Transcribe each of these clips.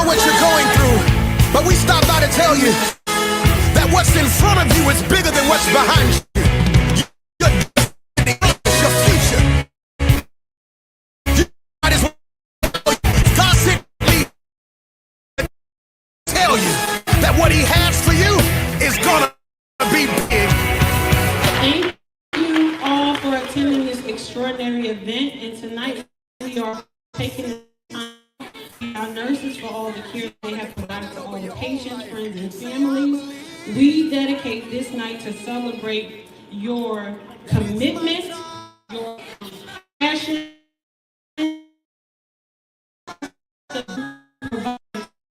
know what you're going through, but we stopped by to tell you that what's in front of you is bigger than what's behind you. Your destiny is your future. You might as well. God sent me to tell you that what He has for you is gonna be big. Thank you all for attending this extraordinary event, and tonight we are taking the time to thank our nurses for all the care they have provided to all the patients, friends, and families. We dedicate this night to celebrate your commitment, your passion, to provide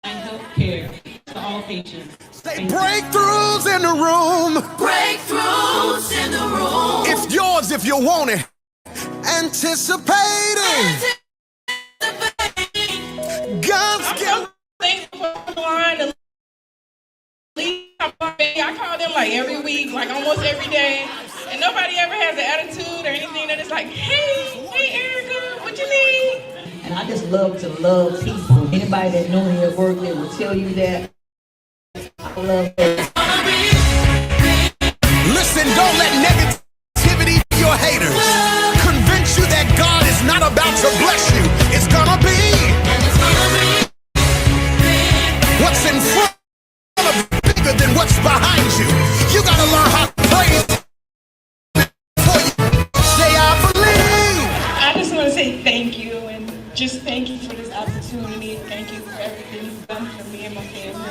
health care to all patients. Say breakthroughs in the room. Breakthroughs in the room. It's yours if you want it. Anticipating. God's gift. Thankful for the line to leave. I call them like every week, like almost every day, and nobody ever has an attitude or anything that is like, hey Erica, what you need? And I just love to love people. Anybody that know me at work, they will tell you that. I love it. Listen, don't let negativity be your haters convince you that God is not about to bless you. It's gonna be what's in front of you bigger than what's behind you. You gotta learn how to praise before you say I believe. I just want to say thank you, and just thank you for this opportunity. Thank you for everything you've done for me and my family.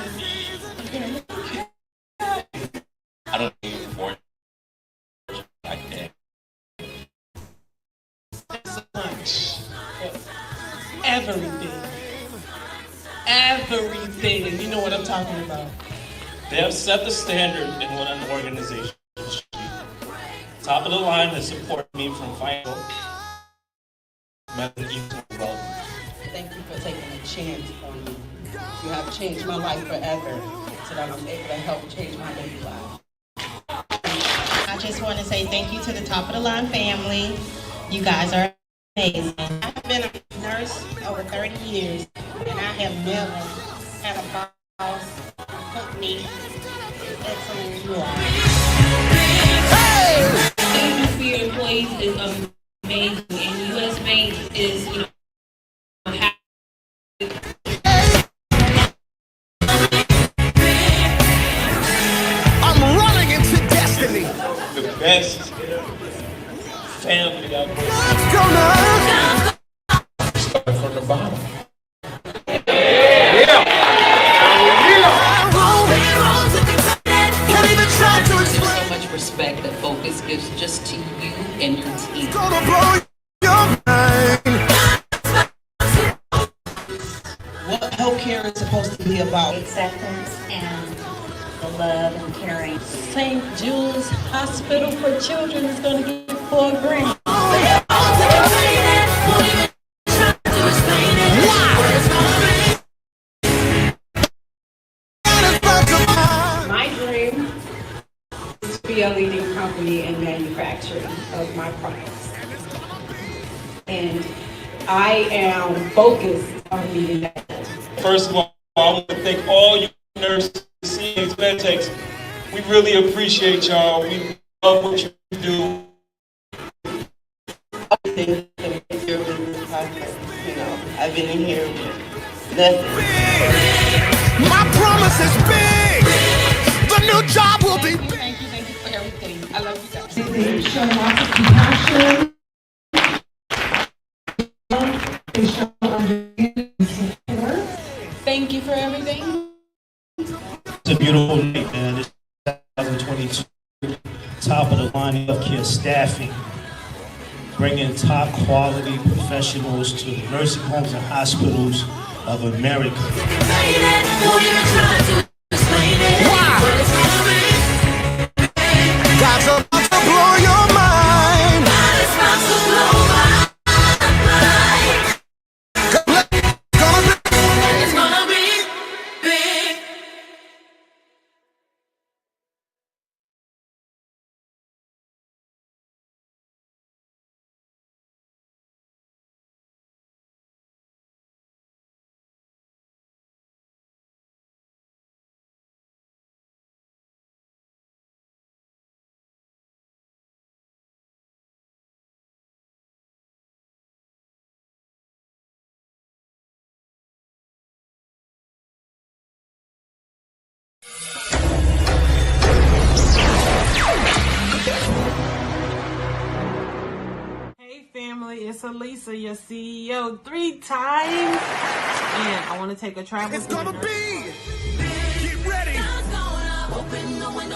I don't need more like that. So much for everything. Everything. You know what I'm talking about. They have set the standard in what an organization should be. Top of the line has supported me from final. Thank you for taking a chance on me. You have changed my life forever, so that I'm able to help change my baby life. I just want to say thank you to the Top of the Line family. You guys are amazing. I've been a nurse over 30 years, and I have never had a boss put me as excellent as you are. Thank you for your employees is amazing, and U.S. Bank is, happy. I'm running into destiny. The best family out there. Start from the bottom. So much respect that Focus gives just to you and your team. What healthcare is supposed to be about? Acceptance and the love and caring. St. Jude's Hospital for Children is going to get 4 grants. My dream is to be a leading company in manufacturing of my products. And I am focused on meeting that goal. First of all, I want to thank all you nurses, CNAs, medtechs. We really appreciate y'all. We love what you do. I've been in here with nothing. My promise is big. The new job will be big. Thank you for everything. I love you guys. They show lots of compassion. They show understanding. Thank you for everything. It's a beautiful night, man. It's 2022. Top of the line healthcare staffing, bringing top quality professionals to the nursing homes and hospitals of America. God's about to blow your mind. It's gonna be big. Hey family, it's Alisa, your CEO 3 times. And I want to take a travel. It's gonna be. Get ready.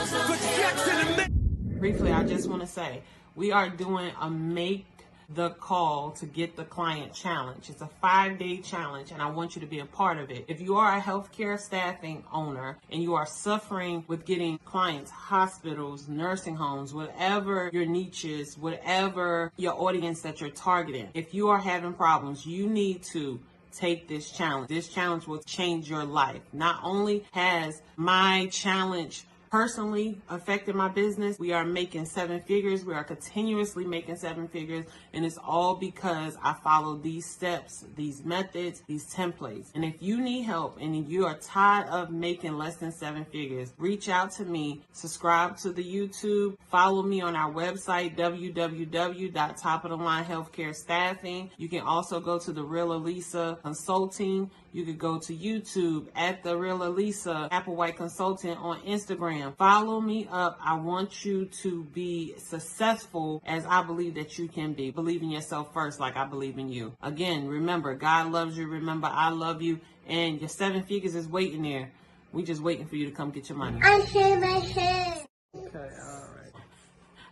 For Jackson and Briefly, I just want to say we are doing a Make the Call to Get the Client challenge. It's a 5-day challenge, and I want you to be a part of it. If you are a healthcare staffing owner and you are suffering with getting clients, hospitals, nursing homes, whatever your niche is, whatever your audience that you're targeting, if you are having problems, you need to take this challenge. This challenge will change your life. Not only has my challenge personally affected my business, we are making 7 figures. We are continuously making 7 figures. And it's all because I follow these steps, these methods, these templates. And if you need help and you are tired of making less than 7 figures, reach out to me, subscribe to the YouTube, follow me on our website, www.topofthelinehealthcarestaffing. You can also go to the Real Alisa Consulting. You could go to YouTube at the Real Alisa Applewhite Consultant on Instagram. Follow me up. I want you to be successful as I believe that you can be. Believe in yourself first, like I believe in you. Again, remember, God loves you. Remember, I love you. And your 7 figures is waiting there. We just waiting for you to come get your money. I shave my head. Okay, all right.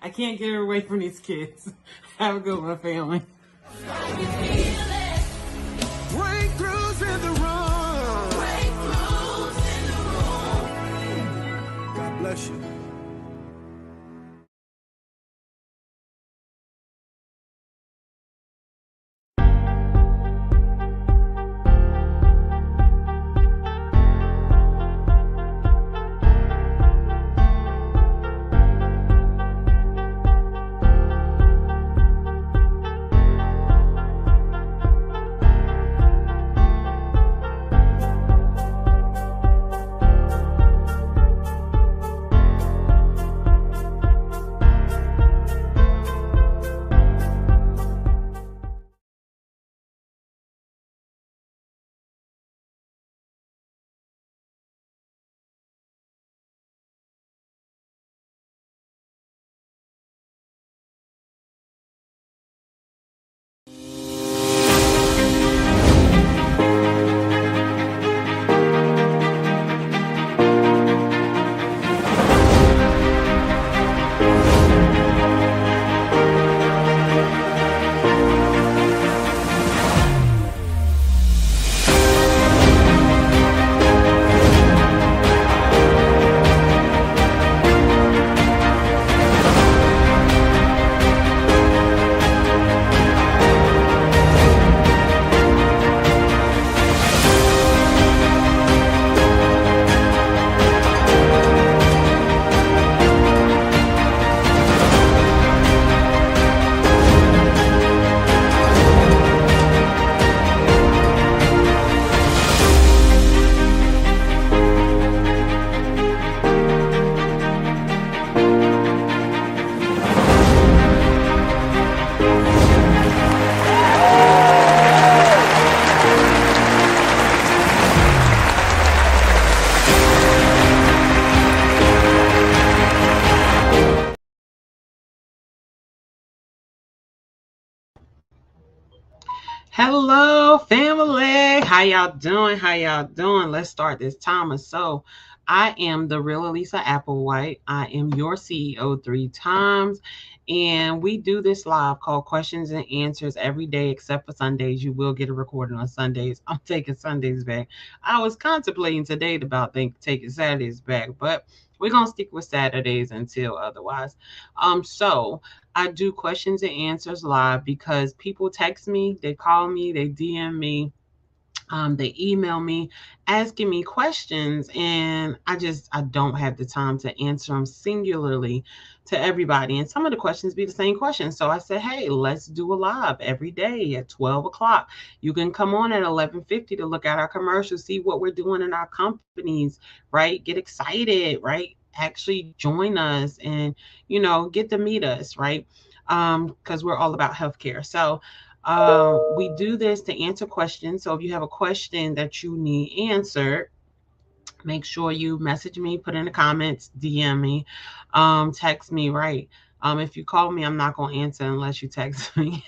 I can't get away from these kids. Have a good one, family. breakthroughs in the room. Breakthroughs in the room. God bless you. Hello, family. How y'all doing? How y'all doing? Let's start this timer. So, I am the Real Alisa Applewhite. I am your CEO 3 times. And we do this live called Questions and Answers every day except for Sundays. You will get a recording on Sundays. I'm taking Sundays back. I was contemplating today about taking Saturdays back, but we're going to stick with Saturdays until otherwise. So I do questions and answers live because people text me, they call me, they DM me, they email me asking me questions, and I don't have the time to answer them singularly to everybody. And some of the questions be the same questions. So I said, hey, let's do a live every day at 12 o'clock. You can come on at 11:50 to look at our commercials, see what we're doing in our companies, right? Get excited, right? Actually join us and, get to meet us, right? Because we're all about healthcare. So we do this to answer questions. So if you have a question that you need answered, make sure you message me, put in the comments, DM me, text me, right? If you call me, I'm not gonna answer unless you text me.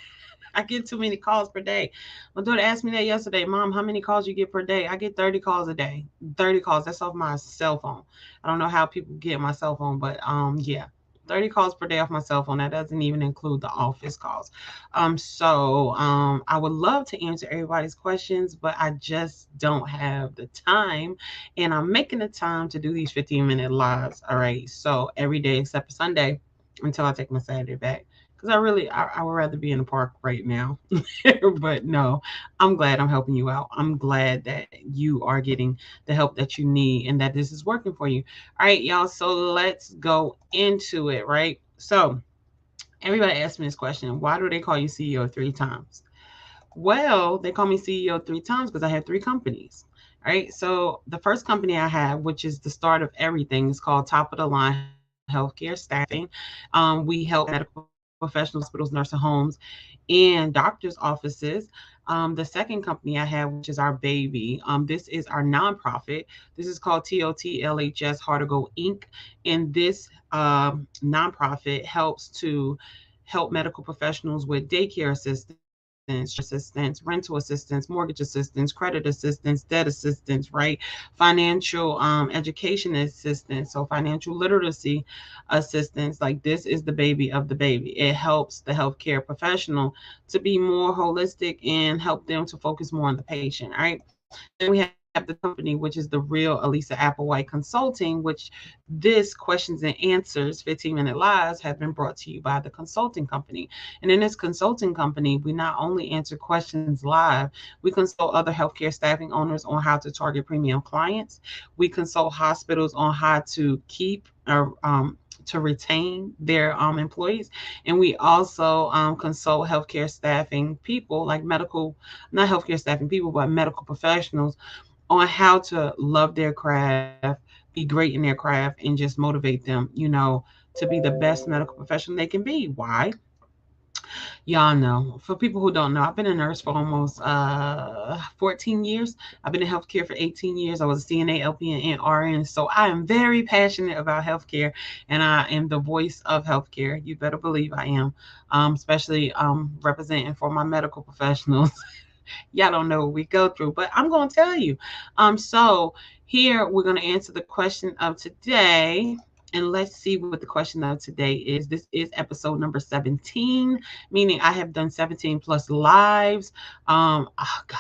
I get too many calls per day. My daughter asked me that yesterday. Mom, how many calls you get per day? I get 30 calls a day. 30 calls. That's off my cell phone. I don't know how people get my cell phone, but yeah. 30 calls per day off my cell phone. That doesn't even include the office calls. I would love to answer everybody's questions, but I just don't have the time. And I'm making the time to do these 15-minute lives. All right. So every day except for Sunday until I take my Saturday back because I would rather be in the park right now. But no, I'm glad I'm helping you out. I'm glad that you are getting the help that you need and that this is working for you. All right, y'all. So let's go into it, right? So everybody asked me this question: why do they call you CEO 3 times? Well, they call me CEO 3 times because I have 3 companies. All right. So the first company I have, which is the start of everything, is called Top of the Line Healthcare Staffing. We help medical professionals, hospitals, nursing homes, and doctors' offices. The second company I have, which is our baby, this is our nonprofit. This is called TOTLHS Heart to Go Inc. And this nonprofit helps to help medical professionals with daycare assistance, childcare assistance, rental assistance, mortgage assistance, credit assistance, debt assistance, right? Financial education assistance, so financial literacy assistance. Like this is the baby of the baby. It helps the healthcare professional to be more holistic and help them to focus more on the patient, all right? Then we have the company, which is the real Alisa Applewhite Consulting, which this questions and answers 15-minute lives have been brought to you by the consulting company. And in this consulting company, we not only answer questions live, we consult other healthcare staffing owners on how to target premium clients. We consult hospitals on how to keep or to retain their employees. And we also consult healthcare staffing people, like medical, not healthcare staffing people, but medical professionals on how to love their craft, be great in their craft, and just motivate them, to be the best medical professional they can be. Why? Y'all know. For people who don't know, I've been a nurse for almost 14 years. I've been in healthcare for 18 years. I was a CNA, LPN, and RN. So I am very passionate about healthcare, and I am the voice of healthcare. You better believe I am, especially representing for my medical professionals. Y'all don't know what we go through, but I'm going to tell you. So here we're going to answer the question of today. And let's see what the question of today is. This is episode number 17, meaning I have done 17 plus lives. Oh God,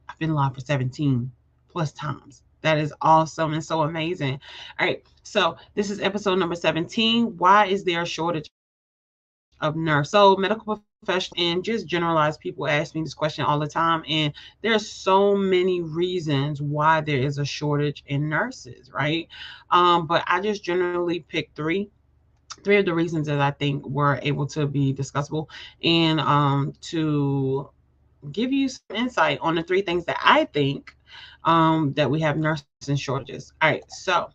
I've been live for 17 plus times. That is awesome and so amazing. All right, so this is episode number 17. Why is there a shortage of nurse? So medical professionals and just generalized people ask me this question all the time, and there's so many reasons why there is a shortage in nurses, right? But I just generally pick three of the reasons that I think were able to be discussable, and to give you some insight on the 3 things that I think that we have nursing shortages. All right, so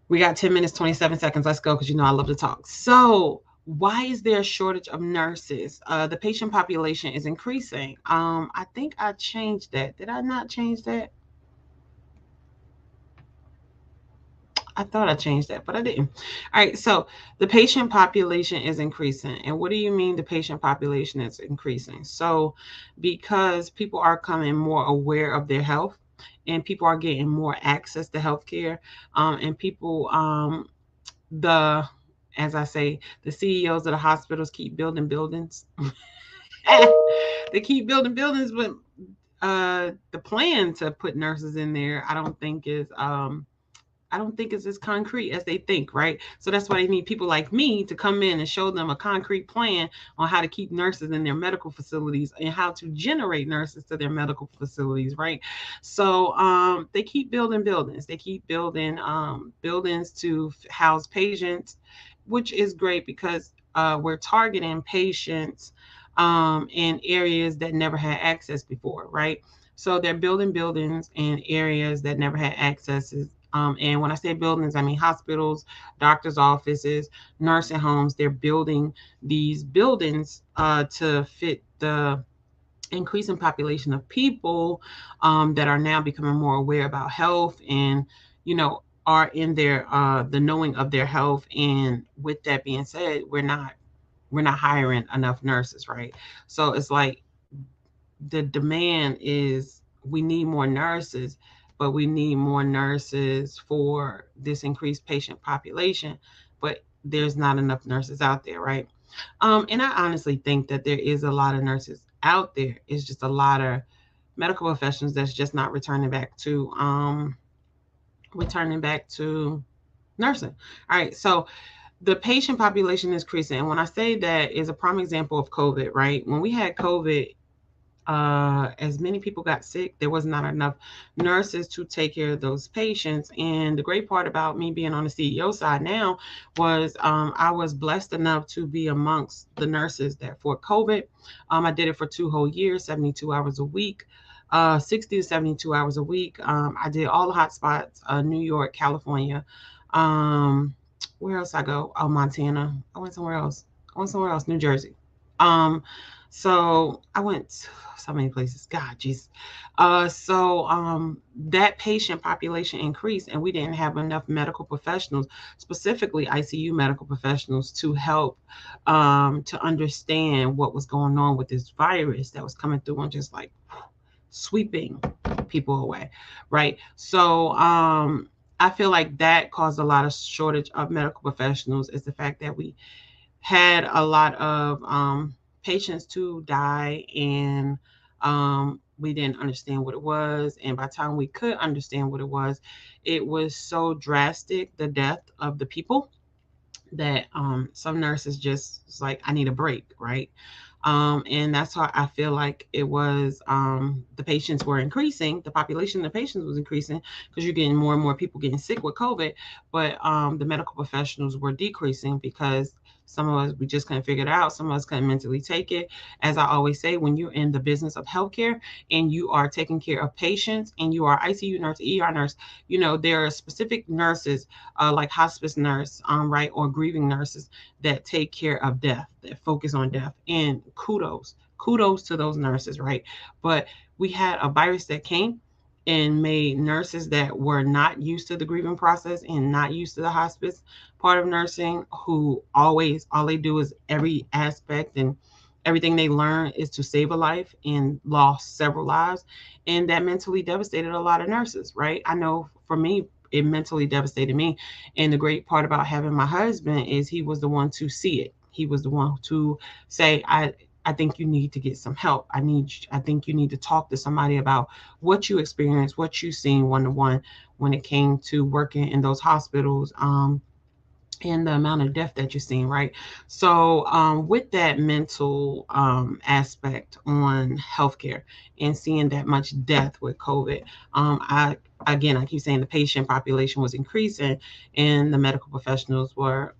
we got 10 minutes, 27 seconds. Let's go because I love to talk. So, why is there a shortage of nurses? The patient population is increasing. I think I changed that. Did I not change that? I thought I changed that, but I didn't. All right, so the patient population is increasing. And what do you mean the patient population is increasing? So, because people are coming more aware of their health and people are getting more access to healthcare, and people, the as I say, the CEOs of the hospitals keep building buildings. They keep building buildings, but the plan to put nurses in there, I don't think it's as concrete as they think, right? So that's why they need people like me to come in and show them a concrete plan on how to keep nurses in their medical facilities and how to generate nurses to their medical facilities, right? So they keep building buildings. They keep building buildings to house patients, which is great because we're targeting patients in areas that never had access before, right? So they're building buildings in areas that never had access. And when I say buildings, I mean hospitals, doctors' offices, nursing homes. They're building these buildings to fit the increasing population of people that are now becoming more aware about health and, are in their the knowing of their health. And with that being said, we're not hiring enough nurses, right? So it's like the demand is we need more nurses, but we need more nurses for this increased patient population, but there's not enough nurses out there, right? And I honestly think that there is a lot of nurses out there. It's just a lot of medical professionals that's just not returning back to nursing. All right, so the patient population is increasing, and when I say that is a prime example of COVID, right? When we had COVID, as many people got sick, there was not enough nurses to take care of those patients. And the great part about me being on the CEO side now was I was blessed enough to be amongst the nurses that for COVID, I did it for 2 whole years, 72 hours a week. 60 to 72 hours a week. I did all the hot spots, New York, California. Um, where else I go? Oh, Montana. I went somewhere else. New Jersey. Um, so I went so many places. God, jeez. So that patient population increased, and we didn't have enough medical professionals, specifically ICU medical professionals, to help to understand what was going on with this virus that was coming through and just like sweeping people away, right? So I feel like that caused a lot of shortage of medical professionals. Is the fact that we had a lot of patients to die, and we didn't understand what it was. And by the time we could understand what it was so drastic, the death of the people, that some nurses just was like, I need a break, right? And that's how I feel like it was. The patients were increasing, the population of patients was increasing because you're getting more and more people getting sick with COVID, but the medical professionals were decreasing because some of us, we just couldn't figure it out. Some of us couldn't mentally take it. As I always say, when you're in the business of healthcare and you are taking care of patients and you are ICU nurse, ER nurse, there are specific nurses like hospice nurse, right, or grieving nurses that take care of death, that focus on death. And kudos to those nurses, right? But we had a virus that came and made nurses that were not used to the grieving process and not used to the hospice part of nursing, who always, all they do is every aspect and everything they learn is to save a life, and lost several lives. And that mentally devastated a lot of nurses, right? I know for me, it mentally devastated me. And the great part about having my husband is he was the one to see it. He was the one to say, I think you need to get some help. I think you need to talk to somebody about what you experienced, what you seen one to one when it came to working in those hospitals. And the amount of death that you're seeing, right? So, with that mental aspect on healthcare and seeing that much death with COVID, I keep saying the patient population was increasing, and the medical professionals were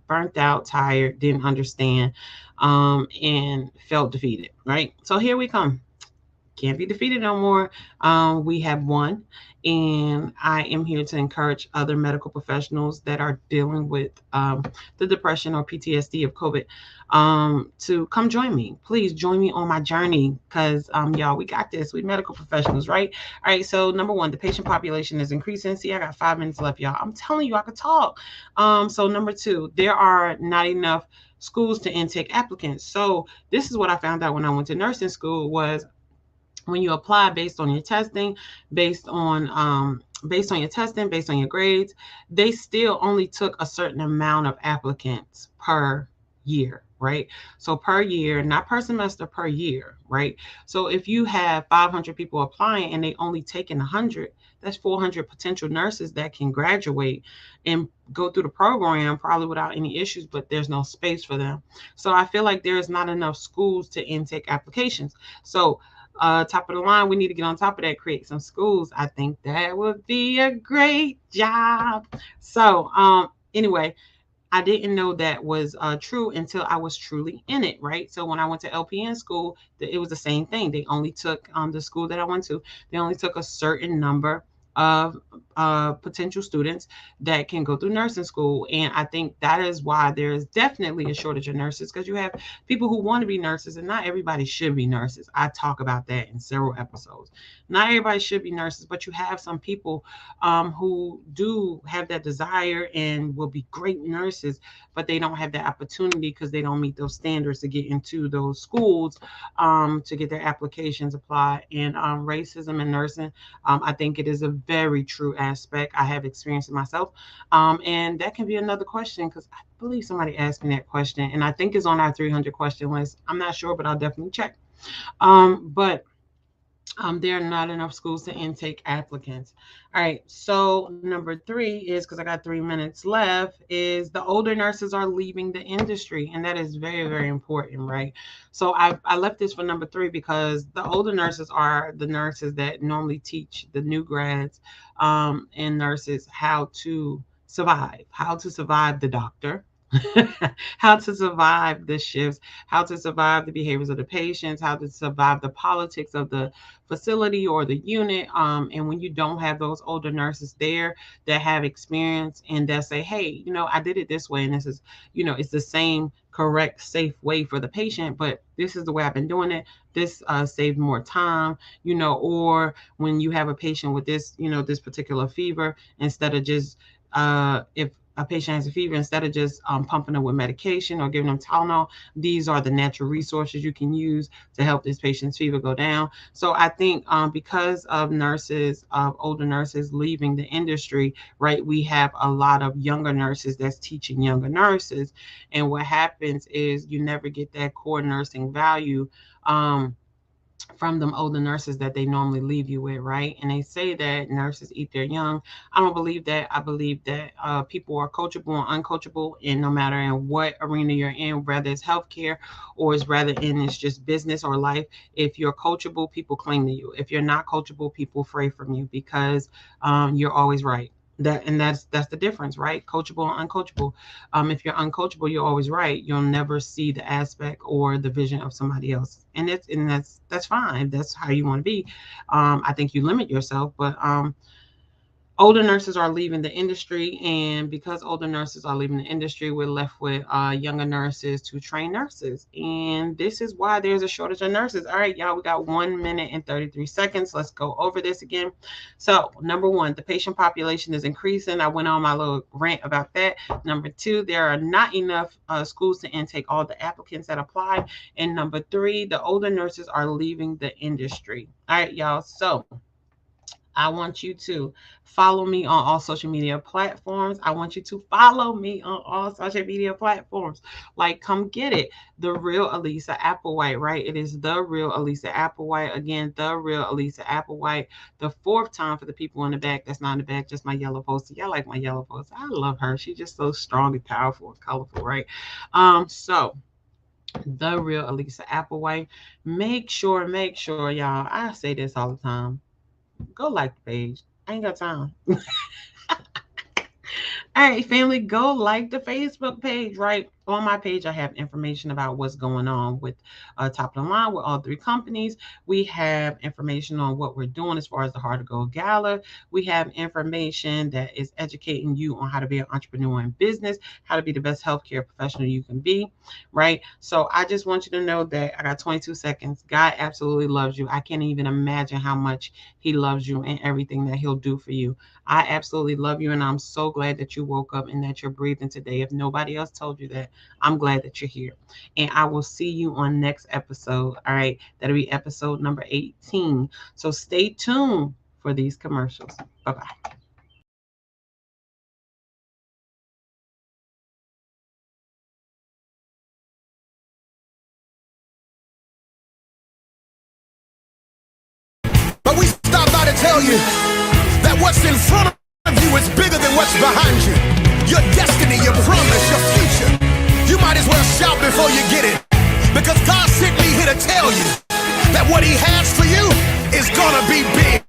burnt out, tired, didn't understand, and felt defeated, right? So here we come. Can't be defeated no more. We have won, and I am here to encourage other medical professionals that are dealing with the depression or PTSD of COVID to come join me. Please join me on my journey, because y'all, we got this. We medical professionals, right? All right. So number one, the patient population is increasing. See, I got 5 minutes left, y'all. I'm telling you, I could talk. So number two, there are not enough schools to intake applicants. So this is what I found out when I went to nursing school was, when you apply based on your testing, based on your testing, based on your grades, they still only took a certain amount of applicants per year, right? So per year, not per semester, per year, right? So if you have 500 people applying and they only taking 100, that's 400 potential nurses that can graduate and go through the program probably without any issues, but there's no space for them. So I feel like there is not enough schools to intake applications. So top of the line, we need to get on top of that, create some schools. I think that would be a great job. So anyway, I didn't know that was true until I was truly in it, right? So when I went to LPN school, it was the same thing. They only took the school that I went to, they only took a certain number of potential students that can go through nursing school. And I think that is why there's definitely a shortage of nurses, because you have people who want to be nurses, and not everybody should be nurses. I talk about that in several episodes. Not everybody should be nurses, but you have some people who do have that desire and will be great nurses, but they don't have that opportunity because they don't meet those standards to get into those schools, to get their applications applied. And racism in nursing, I think it is a very true aspect. I have experienced it myself. And that can be another question, because I believe somebody asked me that question, and I think it's on our 300 question list. I'm not sure, but I'll definitely check. But there are not enough schools to intake applicants. All right. So number 3 is, because I got 3 minutes left, is the older nurses are leaving the industry, and that is very, very important, right? So I left this for number 3 because the older nurses are the nurses that normally teach the new grads and nurses how to survive the doctor. How to survive the shifts, how to survive the behaviors of the patients, how to survive the politics of the facility or the unit. And when you don't have those older nurses there that have experience and that say, hey, I did it this way, and this is, it's the same correct, safe way for the patient, but this is the way I've been doing it. This saved more time, or when you have a patient with this, this particular fever, instead of just, if a patient has a fever, instead of just pumping them with medication or giving them Tylenol, these are the natural resources you can use to help this patient's fever go down. So I think because of older nurses leaving the industry, right, we have a lot of younger nurses that's teaching younger nurses. And what happens is you never get that core nursing value from them older nurses that they normally leave you with, right? And they say that nurses eat their young. I don't believe that. I believe that people are coachable and uncoachable, and no matter in what arena you're in, whether it's healthcare or it's just business or life, if you're coachable, people cling to you. If you're not coachable, people fray from you, because you're always right. That's the difference, right? Coachable and uncoachable. If you're uncoachable, you're always right. You'll never see the aspect or the vision of somebody else, and that's fine. That's how you want to be. I think you limit yourself, but older nurses are leaving the industry, and because older nurses are leaving the industry, we're left with younger nurses to train nurses, and this is why there's a shortage of nurses. All right, y'all, we got 1 minute and 33 seconds. Let's go over this again. So number 1, the patient population is increasing. I went on my little rant about that. Number 2, there are not enough schools to intake all the applicants that apply. And number 3, the older nurses are leaving the industry. All right, y'all. So I want you to follow me on all social media platforms. I want you to follow me on all social media platforms. Like, come get it. The Real Alisa Applewhite, right? It is The Real Alisa Applewhite. Again, The Real Alisa Applewhite. The 4th time for the people in the back. That's not in the back, just my yellow poster. Y'all like my yellow poster. I love her. She's just so strong and powerful and colorful, right? So The Real Alisa Applewhite. Make sure, y'all. I say this all the time. Go like the page. I ain't got time. All right, family, go like the Facebook page, right? On my page, I have information about what's going on with Top of the Line with all 3 companies. We have information on what we're doing as far as the Hard to Go Gala. We have information that is educating you on how to be an entrepreneur in business, how to be the best healthcare professional you can be, right? So I just want you to know that I got 22 seconds. God absolutely loves you. I can't even imagine how much he loves you and everything that he'll do for you. I absolutely love you, and I'm so glad that you woke up and that you're breathing today. If nobody else told you that, I'm glad that you're here. And I will see you on next episode. All right. That'll be episode number 18. So stay tuned for these commercials. Bye-bye. But we stop by to tell you that what's in front of you is bigger than what's behind you. Your destiny, your promise, your future. You might as well shout before you get it, because God sent me here to tell you that what he has for you is gonna be big.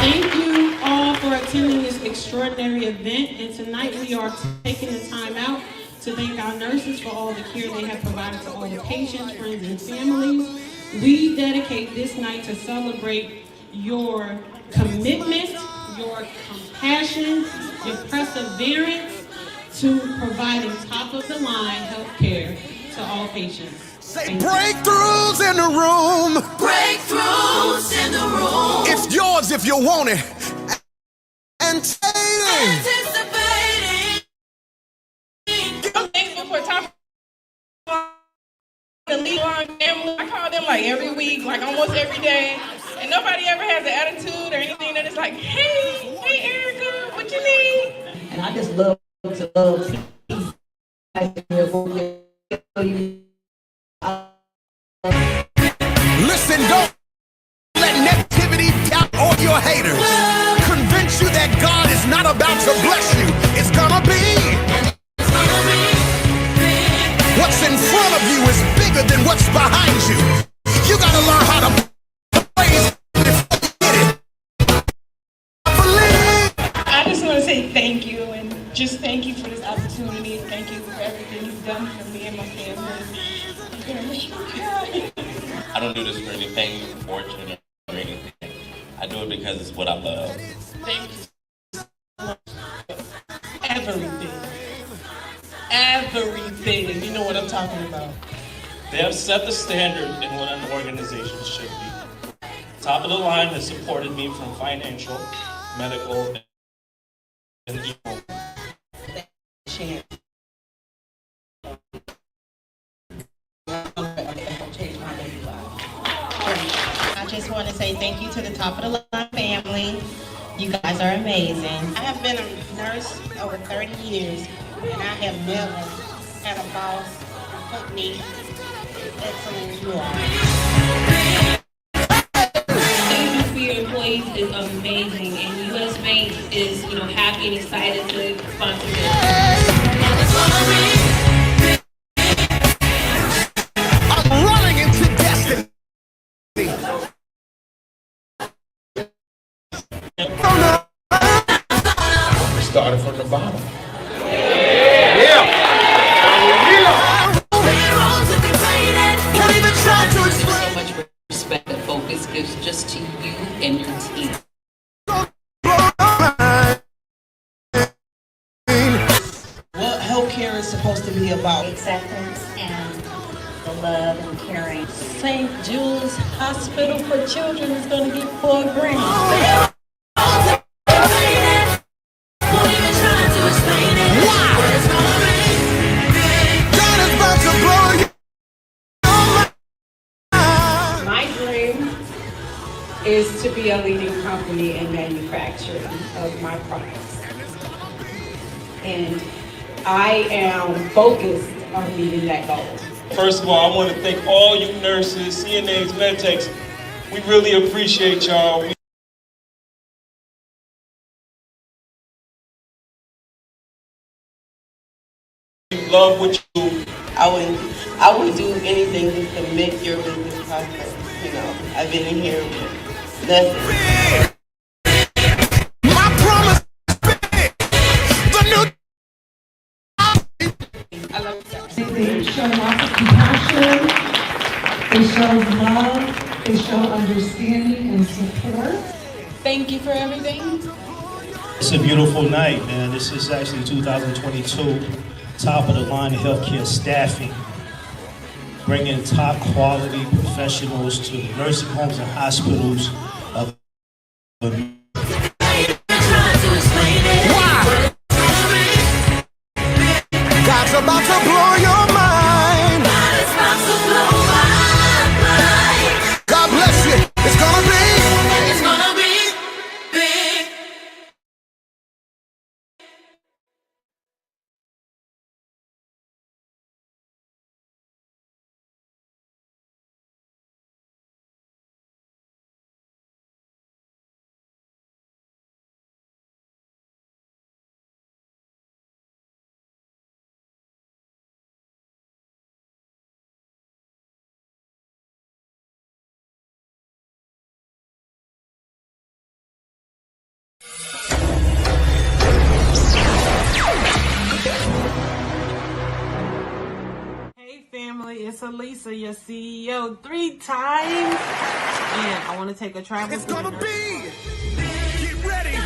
Thank you all for attending this extraordinary event. And tonight we are taking the time out to thank our nurses for all the care they have provided to all the patients, friends, and families. We dedicate this night to celebrate your commitment, your compassion, your perseverance to providing top of the line health care to all patients. Say breakthroughs in the room. Breakthroughs in the room. It's yours if you want it. Anticipating. I'm thankful for top the lead line family. I call them like every week, like almost every day. And nobody ever has an attitude or anything that is like, hey Erica, what you need? And I just love to love people. Listen, don't let negativity doubt all your haters. Convince you that God is not about to bless you. It's gonna be. What's in front of you is bigger than what's behind you. You gotta learn how to praise before you get it. Believe. I just want to say thank you and just thank you for this opportunity. Thank you for everything you've done for me and my family. I don't do this for any fame, fortune, or anything. I do it because it's what I love. Thank you so much for everything. Everything. You know what I'm talking about. They have set the standard in what an organization should be. Top of the line has supported me from financial, medical, and equal. Chance. Change my daily life. I just want to say thank you to the top of the line family. You guys are amazing. I have been a nurse over 30 years, and I have never had a boss put me as excellent as you are. Thank you for your employees is amazing, and US Bank is, happy and excited to sponsor this. I'm running into destiny. We started from the bottom. Can't even try to explain. So much respect that Focus gives just to you and your team. What healthcare is supposed to be about? Acceptance and the love and caring. St. Jude's Hospital for Children is going to get $4 grand. My dream is to be a leading company in manufacturing of my products. And I am focused on meeting that goal. First of all, I want to thank all you nurses, CNAs, medtechs. We really appreciate y'all. We love what you do. I would do anything just to make your business prosper. I've been in here with nothing. My promise is big. The new. They show lots of compassion, they show love, they show understanding and support. Thank you for everything. It's a beautiful night, man. This is actually 2022, top of the line healthcare staffing, bringing top quality professionals to nursing homes and hospitals of God's about to blow your mind. God bless you. It's gonna be. family. It's Alisa, your CEO, 3 times. And I want to take a travel. It's gonna be. Get ready.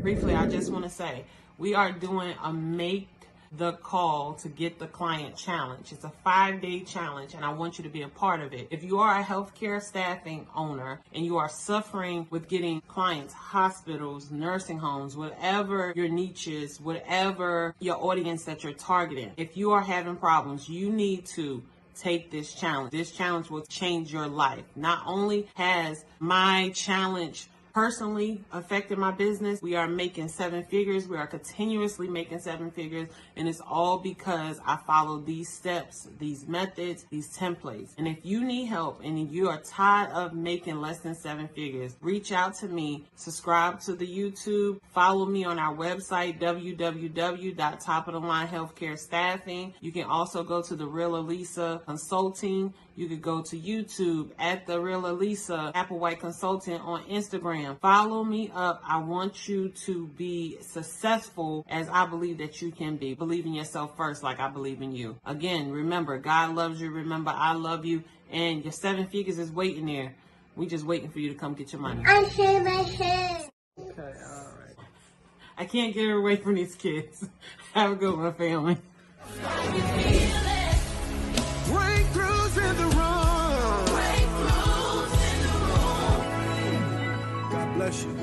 Briefly, I just want to say we are doing a Make the Call to Get the Client challenge. It's a 5-day challenge, and I want you to be a part of it. If you are a healthcare staffing owner and you are suffering with getting clients, hospitals, nursing homes, whatever your niche is, whatever your audience that you're targeting, if you are having problems, you need to take this challenge. This challenge will change your life. Not only has my challenge personally affected my business, we are making 7 figures. We are continuously making 7 figures. And it's all because I follow these steps, these methods, these templates. And if you need help and you are tired of making less than 7 figures, reach out to me, subscribe to the YouTube, follow me on our website, www.topofthelinehealthcarestaffing. You can also go to The Real Alisa Consulting. You could go to YouTube at The Real Alisa Applewhite Consultant on Instagram. Follow me up. I want you to be successful as I believe that you can be. Believe in yourself first like I believe in you. Again, remember, God loves you. Remember, I love you. And your 7 figures is waiting there. We just waiting for you to come get your money. I shave my head. Okay, all right. I can't get away from these kids. Have a good one, family. Breakthroughs in the room. Breakthroughs in the room. God bless you.